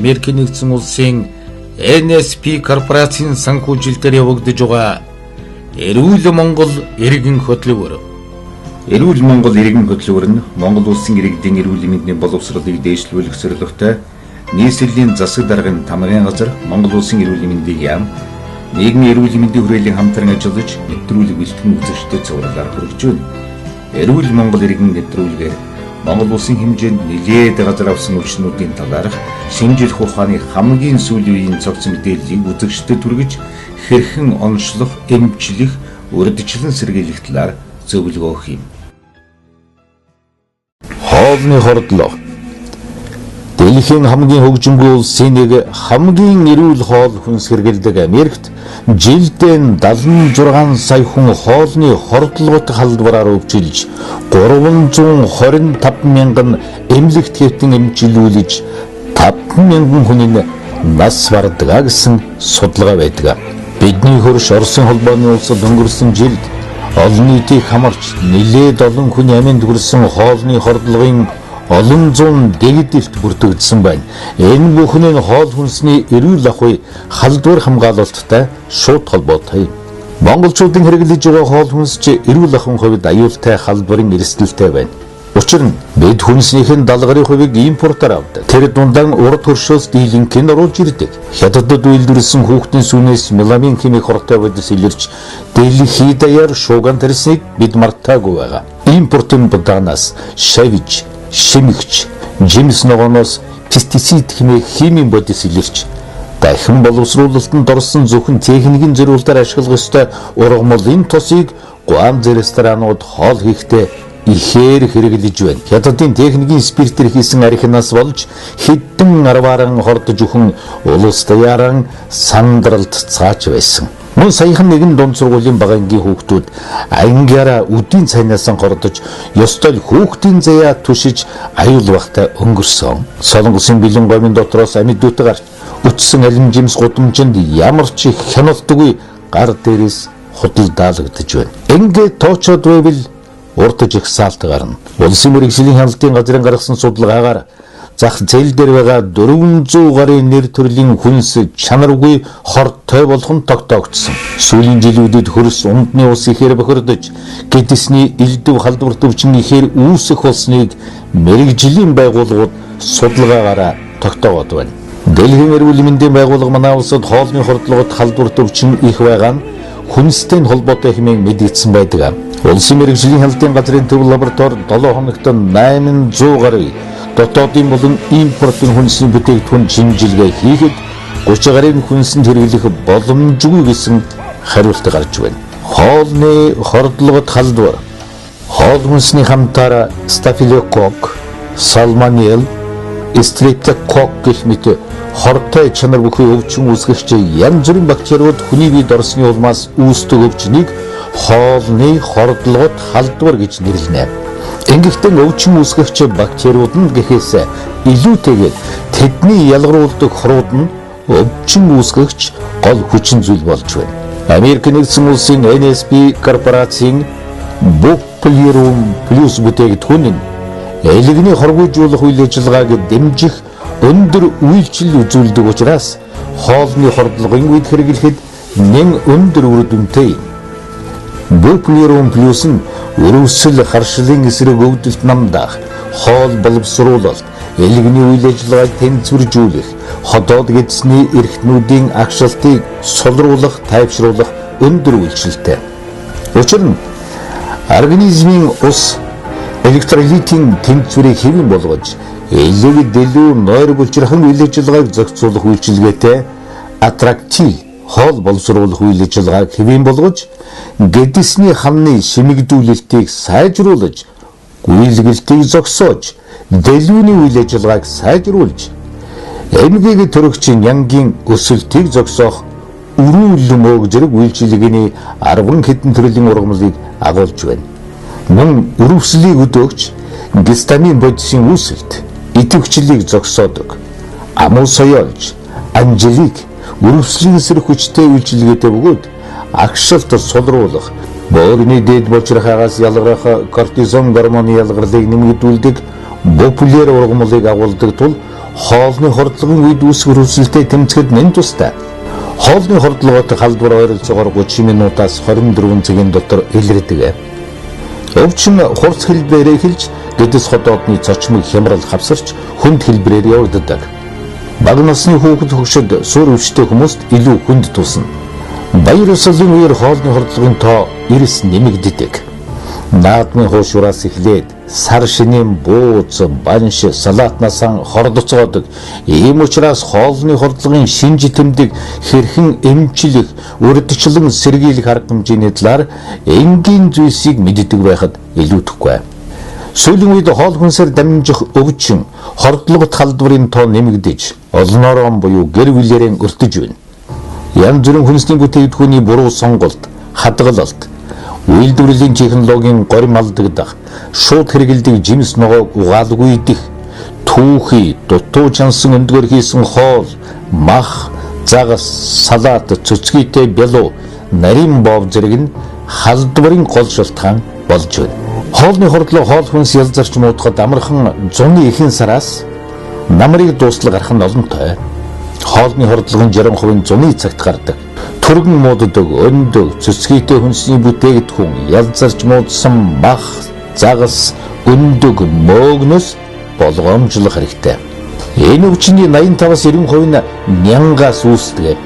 Америкийн нэгдсэн улсын NSP корпорацийн санхүүжилтээр явагдаж байгаа Эрүүл Монгол иргэн хөтөлбөр. Эрүүл Монгол иргэн хөтөлбөр нь Монгол улсын иргэдийн эрүүл мэндийн боловсролыг дээшлүүлэх зорилготой нийслэлийн засаг даргын тамгын газар Монгол улсын эрүүл мэндийн яам нийгмийн эрүүл мэндийн хүрээлэн хамтран ажиллаж нэвтрүүлэг бэлтгэн үзэгчдэд цувралаар хүргэж байна. Эрүүл Монгол иргэн нэвтрүүлгээр Монгол улсын хэмжээнд нэлээд газар авсан өвчнүүдийн талаарх шинжлэх ухааны хамгийн сүүлийн үеийн цогц мэдээллийг үзэгчдэд хүргэж хэрхэн онцлох, эмчлэх, урьдчилан сэргийлэх талаар зөвлөгөө өгөх юм. Хоолны хордлого. Дэлхийн хамгийн хөгжингүй улсын нэг хамгийн эрүүл хоол хүнс хэрэглэдэг Америкт жилдээ 76 сая хүн хоолны хордлогот халдвараар өвчилж 325 мянган эмнэлэгт хэвтэн эмчилүүлж 5 мянган хүний нас бардгаа гэсэн судалгаа байдаг. Бидний хөрш Оросын холбооны улсад өнгөрсөн жилд олон нийтийг хамарч нэлээд олон хүний аминд хүрсэн хоолны хордлогын олон зуун дэгдэлт бүртгэгдсэн байна. Энэ бүхэн нь хоол хүнсний эрүүл ахуй халдвар хамгаалалттай шууд холбоотой. Монголчуудын хэрэглэж байгаа хоол хүнс ч эрүүл ахуйн хувьд аюултай халдварын эрсдэлтэй байна. Учир нь бид хүнснийхэн 70% хувийг импортоор авдаг. Тэр дундан урд хөршөөс дийлэнхийг оруулж ирдэг. Хятадд үйлдвэрлэсэн хүүхдийн сүнээс меламин химик хортой бодис илэрч дэлхийд даяар шууган тарсныг бид мартаагүй байгаа. Импортын будаанаас шавж, шимэгч, жимс ногооноос пестицид хэмээх химийн бодис илэрч дахин боловсруулалтанд орсон зөвхөн техникийн зориулалтаар ашиглах ёстой ургамлын тосыг Гуам ресторанууд хоол хийхдээ ихээр хэрэглэж байна. Хятадын техникийн спиртээр хийсэн архинаас болж хэдэн арвааран хордож өхөн улс даяаран сандралд цаач байсан. Мөн саяхан нэгэн дунд сургуулийн бага ангийн хүүхдүүд ангиараа үдийн цайнаас хордож ёстой хүүхдийн заяа түшиж аюул багтаа өнгөрсөн. Солонгосын бэлэн гомын дотроос амьдуудаа гарч өтсөн алим жимс гудамжинд ямар ч хяналтгүй гар дээрээс худалдаалагдж байна. Ингээд тоочод байвал урдж их саалт гарна. Улсын мэргэжлийн хяналтын газрын гаргасан судалгаагаар зах зээл дээр байгаа 400 гаруй нэр төрлийн хүнс чанаргүй хортой болох нь тогтоогдсон. Сүүлийн жилүүдэд хөрс умдны ус ихээр бохирдож, гэдэсний элдв халдварт өвчин ихээр үүсэх болсныг мэргэжлийн байгууллагууд судалгаагаараа тогтоогод байна. Дэлхийн эрүүл мэндийн байгууллага манай улсад хоолны хордлогот халдварт өвчин их байгаа нь хүнстэй холбоотой хэмээн мэдэгдсэн байдаг. Улсын мэргэжлийн хяналтын газрын төв лаборатори 7 хоногт 800 гаруй дотоодын болон импортын хүнсний бүтээгдэхүүн шинжилгээ хийхэд 30 гаруй хүнсэнд хэрэглэх боломжгүй гэсэн хариулт гарч байна. Хоолны хордлогот халдвар. Хоол хүнсний хамтаараа стафилококк, салмонелл, стрептококк гэх мэт хортой чанар бүхий өвчин үүсгэгч янз бүрийн бактериуд хүний биед орсны улмаас үүсдэг өвчнийг хоолны хордлогот халдвар гэж нэрлэнэ. Ингэхдээ өвчин үүсгэгч бактериуд нь гэхээс илүүтэйгээр тэдний ялгаруулдаг хорууд нь өвчин үүсгэгч гол хүчин зүйл болж байна. Америк нэгдсэн улсын NSP корпорацийн Bucklerum Plus бүтээгдэхүүн нь элэгний хоргойжуулах үйл ажиллагааг дэмжих өндөр үйлчлэл үзүүлдэг учраас хоолны хордлогын үед хэрэглэхэд нэн өндөр үр дүнтэй. Bucklerum Plus нь өрөвсөл харшлын эсрэг өвдөлт намдаах, хоол боловсруулалт, элэгний үйл ажиллагааг тэнцвэржүүлэх, ходоод гэдэсний эрхтнүүдийн агшилтыг сулруулах, тайвшруулах өндөр үйлчлэлтэй. Учир нь организмын ус электролитийн тэнцвэрийг хэвэн болгож элэг дэлүү нойр булчирхан үйл ажиллагааг зохицуулах үйлчилгээтэй аттрактив хоол боловсруулах үйл ажиллагааг хэвэн болгож гэдэсний хамны шимэгдүүлэлтийг сайжруулж гүйлгэлтийг зогсоож дэлүүний үйл ажиллагааг сайжруулж эмгээг төрөгч нянгийн өсөлтийг зогсоох өрүүл мөөг зэрэг үйлчилгээний 10 хэдэн төрлийн ургамлыг агуулж байна. Мөн өрөвслийг өдөөгч гистамин бодисын үүсэлт идэвхжлийг зогсоодог. Амуу соёолж, анжелик, өрөвслийн эсрэг хүчтэй үйлчилгээтэй бөгөөд агшилт сулруулах, боорны дээд болчирхаагаас ялгарах кортизон гормоны ялгарлыг нэмэгдүүлдэг популяр ургамлыг агуулдаг тул хоолны хордлогын үед үүсгэр хүсэлтэд тэмцэхэд нэн тустай. Хоолны хордлоготой халдвар ойролцоогоор 30 минутаас 24 цагийн дотор илэрдэг. Өвчин хурц хэлбэрээр эхэлж гэдэс хотоодны цочмыг хямрал хавсарч хүнд хэлбэрээр явагддаг. Бага насны хүүхэд хөгшөд сур өвчтэй хүмүүст илүү хүнд тусна. Баяр ёслолын үеэр хоолны хордлогын тоо эрс нэмэгддэг. Наадмын хуушураас эхлээд сар шинийн бууз, банш, салаатнаас хордоцоодог. Ийм учраас хоолны хордлогын шинж тэмдэг хэрхэн эмчлэх, урьдчилан сэргийлэх арга хэмжээний талаар энгийн зүйлсийг мэддэг байхад илүүдэхгүй. Сүүлийн үед хоол хүнсээр дамжих өвчин, хордлогот халдварын тоо нэмэгдэж, олноороо буюу гэр бүлээрээ өртөж байна. Янз бүрийн хүнсний бүтээгдэхүүний буруу сонголт, хадгалалт, үйлдвэрлэлийн технологийн горим алдагдах, шууд хэрэгэлдэг жимс ногоог угаалгүй идэх, түүхий, дутуу чансан өндгөр хийсэн хоол, мах, загас, салаат, цөцгийтэй бялуу, нарийн бов зэрэг нь халдварын гол шалтгаан болж байна. Хоолны хордлого хоол хүнс ялзарч муудахад амархан зуны ихэнх сараас намрыг дуустал гарах нь олонтой. Хоолны хордлогын 60% зуны цагт гардаг. Түргэн мууддаг, өндөг, цэцгийтэй хүнсний бүтээгдэхүүн, ялзарч муудсан мах, загас, өндөг, мөөгнөс болгоомжлох хэрэгтэй. Энэ өвчний 85-аас 90% нь нянгаас үүсдэг.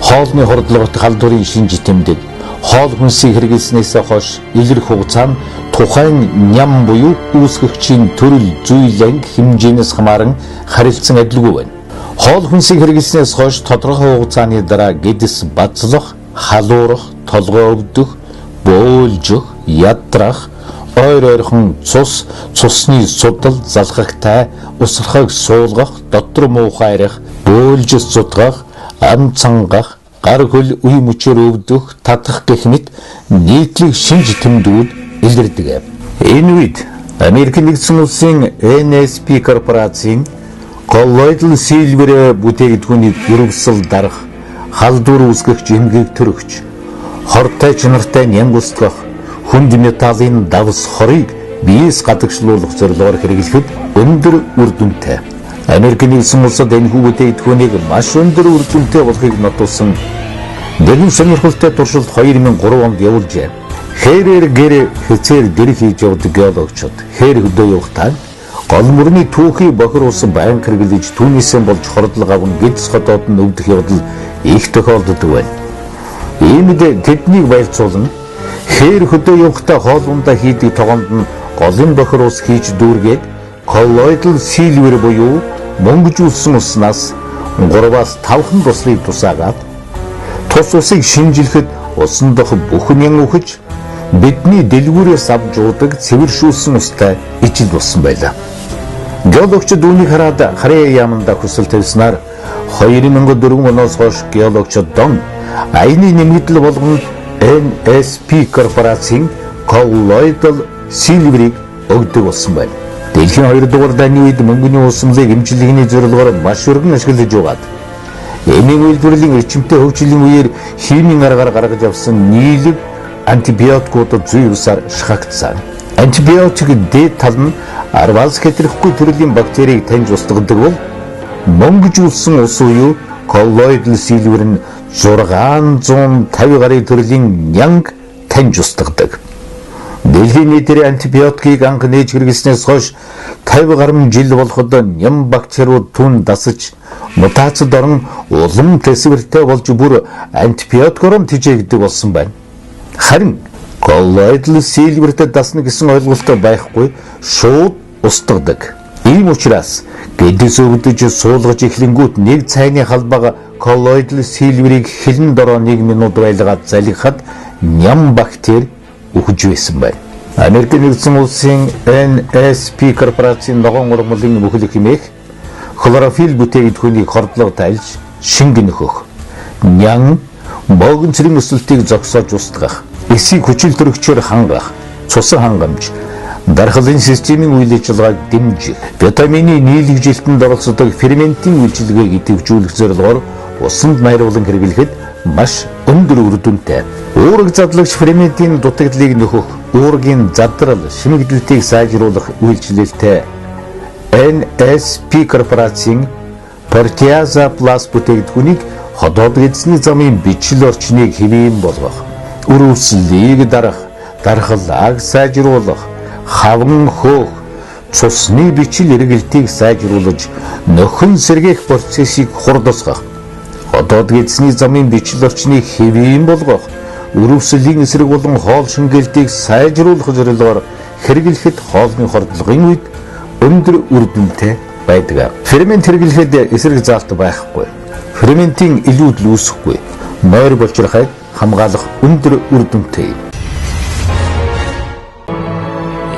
Хоолны хордлогот халдварын шинж тэмдэг хоол хүнсийг хэрэглэснээс хойш илрэх хугацаа нь тухайн ням буюу үүсгэгчийн төрөл, зүйл, анги хэмжээнээс хамааран харилцан адилгүй байна. Хоол хүнсийг хэрэглэснээс хойш тодорхой хугацааны дараа гэдэс бацлах, халуурах, толгой өвдөх, бөөлжих, ядрах, ойрхон цус, цусны судал, залхахтай, усрахыг суулгах, дотор муухайрах, бөөлж судгах, ам цангах, гар хөл үе мөчөр өвдөх, татах гэх мэт нийтлэг шинж тэмдгүүд илэрдэг. Энэ үед Америк нэгдсэн улсын NSP корпорацийн коллоидал сильвер бүтээгдэхүүний өргөсөл дарах, халдвар үүсгэх эмгэг төрөгч, хортой чанартай нянг устгах, хүнд металлын давс хорыг биеэс гадагшлуулах зорилгоор хэрэглэхэд өндөр үр дүнтэй. Америк нэгдсэн улсад энэ бүтээгдэхүүнийг маш өндөр үр дүнтэй болохыг нотолсон нэгэн сонирхолтой туршилт 2003 онд явуулжээ. Хэрээр гэр хэцээр дэр хийж явдаг геологчид хээр хөдөө явахдаа гол мөрний түүхий бохир ус байнга хэрэглэж түүнээсээ болж хордлого аван гэдэс хотоод нь өвдөх явдал их тохиолддог байна. Иймд тэднийг баярцуулна. Хээр хөдөө явахдаа хоол ундаа хийдэг тогоонд нь голын бохир ус хийж дүүргээд коллоидал сильвер буюу мөнгөжүүлсэн уснаас 3-5 туслыг тусаагаад тус усыг шинжилэхэд усан дох бүхэн ян өгч бидний дэлгүүрээс авч уудаг цэвэршүүлсэн устай ижил болсон байлаа. Геологчид үүнийг хараад Харьяа яаманда хүсэл тавьснаар 2004 оноос хойш геологчид дон аяны нэмэгдэл болгоно NSP корпорацийн коллоидал сильверийг өгдөг болсон байна. Дэлхийн 2 дугаар дайны үед мөнгөний усамлыг эмчилгээний зорилгоор маш өргөн ашиглаж байгаад эмийн үйлдвэрлэлийн эрчимтэй хөгжлийн үеэр химийн аргаар гаргаж авсан нийлэг антибиотикуудад зүй усаар шахагдсан. Антибиотик дээд тал нь арвалс хэтрэхгүй төрлийн бактерийг таньж устгадаг бол мөнгөжүүлсэн ус буюу коллоидал сильвер нь 650 гаруй төрлийн нянг таньж устгадаг. Дэлхийн нийтээр антибиотикийг анх нээж хэрэглэснээс хойш 50 гаруй жил болоход ням бактериуд түн дасаж мутацид орон улам тэсвэртэй болж бүр антибиотикоор тэжээгдэг болсон байна. Харин коллоидал сильвертэй дасна гэсэн ойлголттой байхгүй шууд устгадаг. Ийм учраас гэдэс өвдөж суулгаж эхлэнгүүт нэг цайны халбага коллоидал сильверийг хилэн дороо 1 минут байлгаад залгихад ням бактери өгж байсан байна. Америк нэгдсэн улсын NSP корпорацийн ногоон ургамлын мөхөлөх хэмээх хлорофилл бүтээгдэхүүнийг хордлого тайлж шингэн нөхөх, нян, богинцрийн өсөлтийг зогсоож устгах, эсийг хүчил төрөгчөөр хангах, цусан хангамж, дархлын системийн үйл ажиллагааг дэмжих, витамины нийлэгжилтэнд оролцдог ферментийн үйлчилгээг идэвхжүүлэх зорилгоор усанд найруулан хэрэглэхэд маш өндөр үр дүнтэй. Уурэг задлагч ферментийн дутагдлыг нөхөх, уургийн задрал, шимэгдэлтийг сайжруулах үйлчлэлтэй NSP корпорацийн Portiaza Plus бүтээгдэхүүнийг ходоод эзний замын бичил орчныг хэвийн болгох, өрөвслийг дархлааг сайжруулах, хаван хөөх, цусны бичил эргэлтийг сайжруулж нөхөн сэргээх процессыг хурдасгах, ходоод эзний замын бичил орчныг хэвийн болгох, өрөвслийн эсрэг болон хоол шингээлтийг сайжруулах зорилгоор хэрэглэхэд хоолны хордлогын үед өндөр үр дүнтэй байдаг. Фермент хэрэглэхэд эсрэг заалт байхгүй. Ферментийн илүүдл үүсэхгүй. Нойр болжрахыг хамгаалах өндөр үр дүнтэй.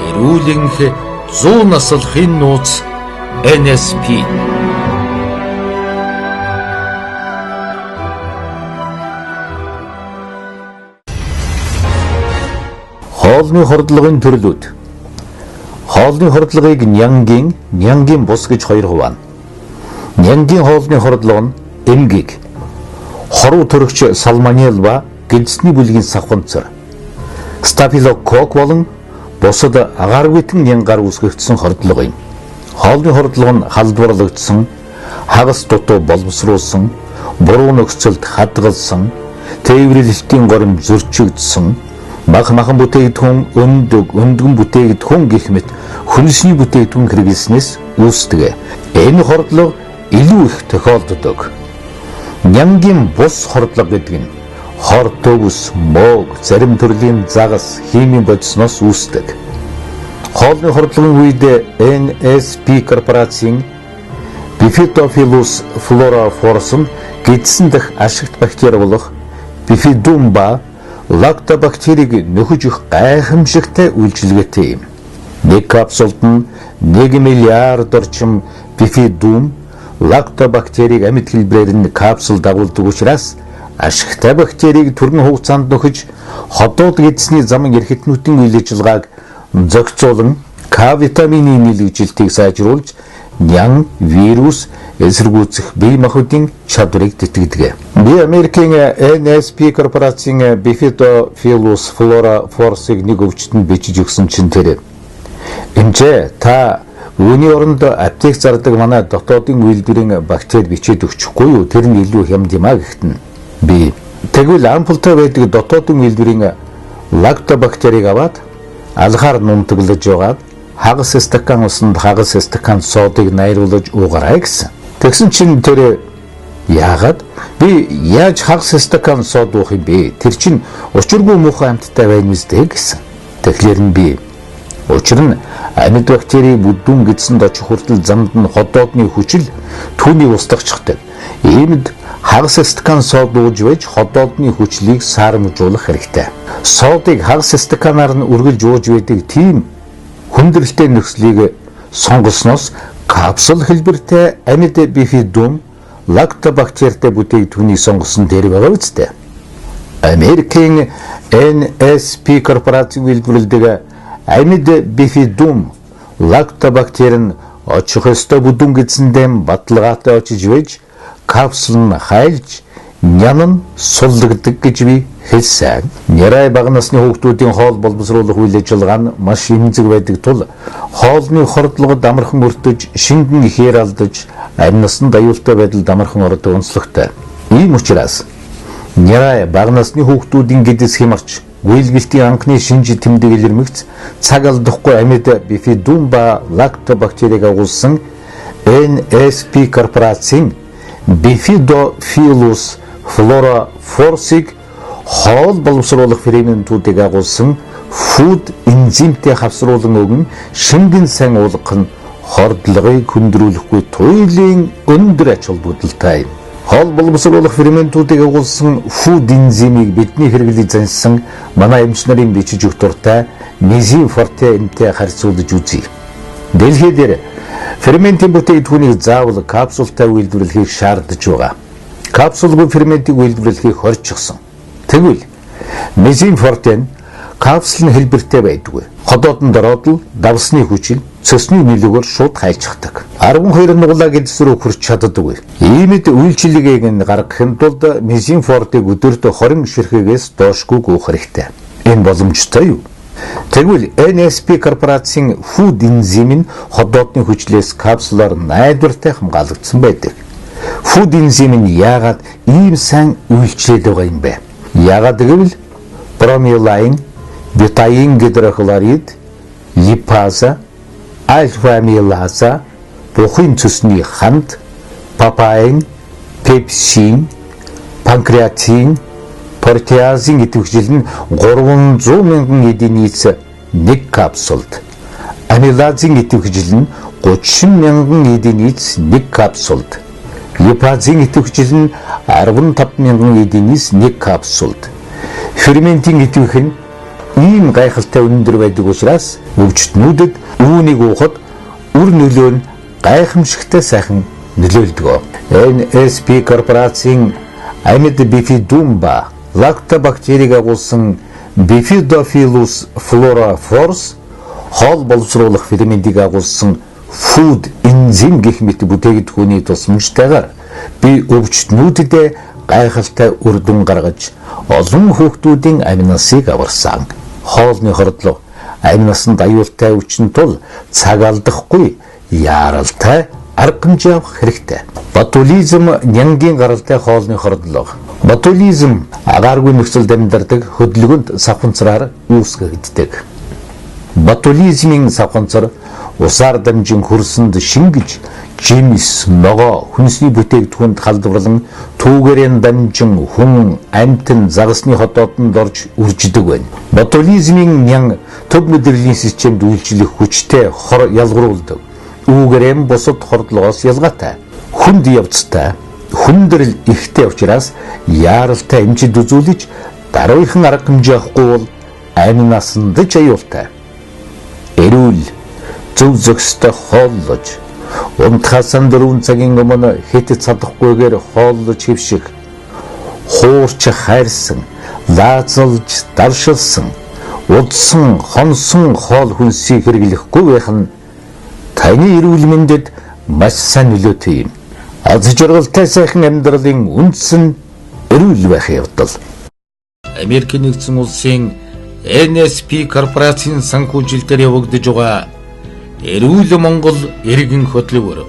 Эрүүлэнх 100 наслахын нууц NSP. Хоолны хордлогын төрлүүд. Хоолны хордлогыг нянгийн бус гэж хоёр хуваана. Нянгийн хоолны хордлого нь эмгэг, хоруу төрөгч салмонелла гидсний бүлгийн савханцар, стафилококк болон бусад агааргүйтэн нянгаар үүсгэгдсэн хордлого юм. Хоолны хордлого нь халдварлагдсан, хагас дутуу боловсруулсан, буруу нөхцөлд хадгалсан, тээвэрлэлтийн горим зөрчигдсөн, махан бүтээгдэхүүн өндгөн бүтээгдэхүүн гэх мэт хүнсний бүтээгдэхүүн хэрэглэснээс үүсдэг. Энэ хордлого илүү их тохиолддог. Нянгийн бус хордлого гэдэг нь хор төгс, моог, зарим төрлийн загас, химийн бодисноос үүсдэг. Хоолны хордлогын үед NSP корпорацийн Bifidobacillus floroformis нь гидсэн дэх ашигт бактери болох Bifidum ба лактобактерийг нөхөж их гайхамшигтай үйлчилгээтэй юм. Нэг капсулд нь 1 миллиард орчим Bifidum лактобактерийг амьд хэлбэрээр нь капсул дагуулдаг учраас ашигтай бактерийг түргэн хугацаанд нөхөж ходоод гидсний замын эрхтнүүдийн үйл ажиллагааг зохицуулан К витамины нийлэгжилтийг сайжруулж нян, вирус, эсэргүүцэх бие махбодын чадварыг тэтгэдэг. Би Америкийн NSP корпорацийн Bifidobacillus floroformis-ыг нэг өвчтөнд бичиж өгсөн чинь тэр. Эмчээ та үүний оронд аптек зардаг манай дотоодын үйлдвэрийн бактери бичээд өгчихгүй юу? Тэр нь илүү хямд юм а гэхтэн. Би тэгвэл ампултай байдаг дотоодын үйлдвэрийн лактобактерийг аваад алгаар нумтаглаж яваад хагас стакан усанд хагас стакан содыг найруулж уугарай гэсэн. Тэгсэн чинь тэр яагаад би яаж хагас стакан сод уух юм бэ? Тэр чинь учиргүй муухай амьттай байна мэт гэсэн. Тэгэхээр нь би учир нь амьд бактери бүдүүн гидсэнд очих хүртэл замд нь ходоодны хүчил түүний устгахчдаг. Иймд хагас стакан сод ууж байж ходоодны хүчлийг саарамжуулах хэрэгтэй. Содыг хагас стаканаар нь үргэлж ууж байдаг тийм хүндрэлтэй нөхцөлийг сонгосноос капсул хэлбэртэй амьд Bifidum лактобактеритэй бүтээгдэхүүнийг сонгосон дээр байгаа үстэй. Америкийн NSP корпорацийн үйлдвэрлэдэг амьд Bifidum лактобактери нь очих ёстой бүдүүн гидсэндээ баталгаатай очиж байж капсул нь хайлж нян нь суллагддаг гэж би хэлсэн. Нярай бага насны хүүхдүүдийн хоол боловсруулах үйл ажиллагаа нь маш эмзэг байдаг тул хоолны хордлогод амархан өртөж, шингэн ихээр алдаж, амь насанд аюултай байдалд амархан ордог онцлогтой. Ийм учраас нярай бага насны хүүхдүүдийн гэдэс хямарч, үйлгэлтийн анхны шинж тэмдэг илэрмэгц, цаг алдахгүй амьд Bifidum ба лактобактерийг агуулсан NSP корпорацийн Bifidobacillus floroformis-ыг хоол боловсруулах ферментүүдийг агуулсан food энзимтэй хавсруулан өгн шингэн сайн уулгах нь хордлогыг хүндрүүлэхгүй туйлын өндөр ач холбогдолтой юм. Хоол боловсруулах ферментүүдийг агуулсан food энзимийг бидний хэрэглэж зансан манай эмч нарын бичиж өгөх дуртай Mezym forte энтэй харьцуулж үзье. Дэлхийд дээр ферментийн бүтээгдэхүүнийг заавал капсултай үйлдвэрлэхийг шаардж байгаа. Капсулгүй ферментийг үйлдвэрлэхийг хорьчихсон. Тэгвэл Mezym forte нь капсулын хэлбэртэй байдгүй. Ходоодонд ороод л давсны хүчил цөсний нөлөөгөөр шууд хайлчдаг. 12 нуглаа гэдс рүү хүрч чаддаггүй. Иймд үйлчилгээг нь гаргахын тулд Mezym forte-г өдөрт 20 ширхэгээс доошгүй гүйх хэрэгтэй. Энэ боломжтой юу? Тэгвэл NSP корпорацийн Food энзим нь ходоодны хүчлээс капсулаар найдвартай хамгаалагдсан байдаг. Food энзим нь яагаад ийм сайн үйлчлээд байгаа юм бэ? Яагаад гэвэл бромелайн, бутаин гидрохлорид, липаза, альфа-амилаза, бухын цусны ханд, папайн, пепсин, панкреатин, протеазын идэвхжил нь 300 мянган единиц нэг капсулд, амилазын идэвхжил нь 30 мянган единиц нэг капсулд, липазын идэвхжил нь 15 мянган единиц нэг капсулд. Ферментийн идэвх нь ийм гайхалтай өндөр байдаг учраас өвчтнүүдэд үүнийг уухад үр нөлөө нь гайхамшигтай сайхан нөлөөлдөг. NSP корпорацийн амьд бифидум ба лактобактерийг агуулсан Bifidobacillus floroformis хоол боловсруулах ферментийг агуулсан Food энзим гэх мэт бүтээгдэхүүний тусламжтайгаар би өвчтнүүдэд гайхалтай үр дүн гаргаж олон хүүхдүүдийн аминасыг аварсан. Хоолны хордлого амь насанд аюултай өвчин тул цаг алдахгүй яаралтай арга хэмжээ авах хэрэгтэй. Ботулизм нянгийн гаралтай хоолны хордлого. Ботулизм агааргүй нөхцөлд амьдардаг хөдөлгөөнд савханцраар үүсгэгддэг. Ботулизмын савханцар усаар дамжин хөрсөнд шингэж жимс, ногоо, хүнсний бүтээгдэхүүнд халдварлан түүгээрэн дамжин хүн амьтан загасны хотоодонд орж үрждэг байна. Ботулизмын нян төв мэдрэлийн системд үйлчлэх хүчтэй хор ялгаруулдаг. Үүгээрэн бусад хордлогоос ялгаатай. Хүнд явцтай, хүндрэл ихтэй учраас яаралтай эмчид үзүүлж даруйхан арга хэмжээ авахгүй бол амь насанд ч аюултай. Эрүүл зөв зохистой хооллож унтахаас 4 цагийн өмнө хэт цадахгүйгээр хооллож хэвших, хуурч хайрсан, лаазалж даршилсан, удсан, хонсон хоол хүнсийг хэрэглэхгүй байх нь таны эрүүл мэндэд маш сайн нөлөөтэй юм. Аз жаргалтай сайхан амьдралын үндсэн эрүүл байхын явдал. Америк нэгдсэн улсын NSP корпорацийн санхүүжилтээр явагдаж байгаа Эрүүл Монгол иргэн хөтөлбөр